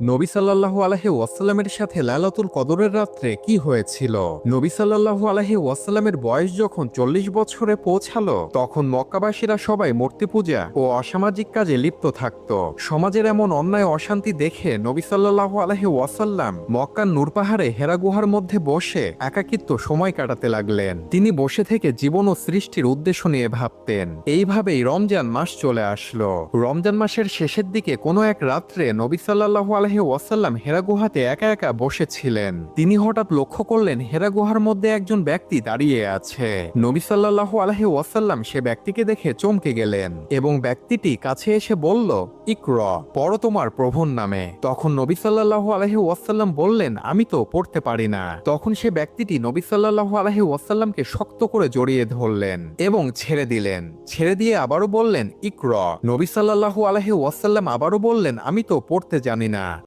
নবী সাল্লাল্লাহু আলাইহি ওয়াসাল্লামের সাথে লাইলাতুল কদরের রাত্রে কি হয়েছিল? নবী সাল্লাল্লাহু আলাইহি ওয়াসাল্লামের বয়স যখন ৪০ বছরে পৌঁছালো, তখন মক্কাবাসীরা সবাই মূর্তি পূজা ও অসামাজিক কাজে লিপ্ত থাকত। সমাজের এমন অন্যায় অশান্তি দেখে নবী সাল্লাল্লাহু আলাইহি ওয়াসাল্লাম মক্কার নূর পাহাড়ে হেরা গুহার মধ্যে বসে একাকিত্ব সময় কাটাতে লাগলেন। তিনি বসে থেকে জীবন ও সৃষ্টির উদ্দেশ্য নিয়ে ভাবতেন। এইভাবেই রমজান মাস চলে আসলো। রমজান মাসের শেষের দিকে কোনো এক রাত্রে নবী সাল্লাল্লাহু আলাইহি ওয়াসাল্লাম হেরা গুহাতে একা একা বসেছিলেন। তিনি হঠাৎ লক্ষ্য করলেন হেরা গুহার মধ্যে একজন ব্যক্তি দাঁড়িয়ে আছে। নবী সাল্লাল্লাহু আলাইহি ওয়াসাল্লাম সে ব্যক্তিকে দেখে চমকে গেলেন এবং ব্যক্তিটি কাছে এসে বলল, ইকরা, পড়ো তোমার প্রভুর নামে। তখন নবী সাল্লাল্লাহু আলাইহি ওয়াসাল্লাম বললেন, আমি তো পড়তে পারি না। তখন সে ব্যক্তিটি নবী সাল্লাল্লাহু আলাইহি ওয়াসাল্লামকে শক্ত করে জড়িয়ে ধরলেন এবং ছেড়ে দিলেন। ছেড়ে দিয়ে আবারও বললেন, ইকরা। নবী সাল্লাল্লাহু আলাইহি ওয়াসাল্লাম আবারও বললেন, আমি তো পড়তে জানি না।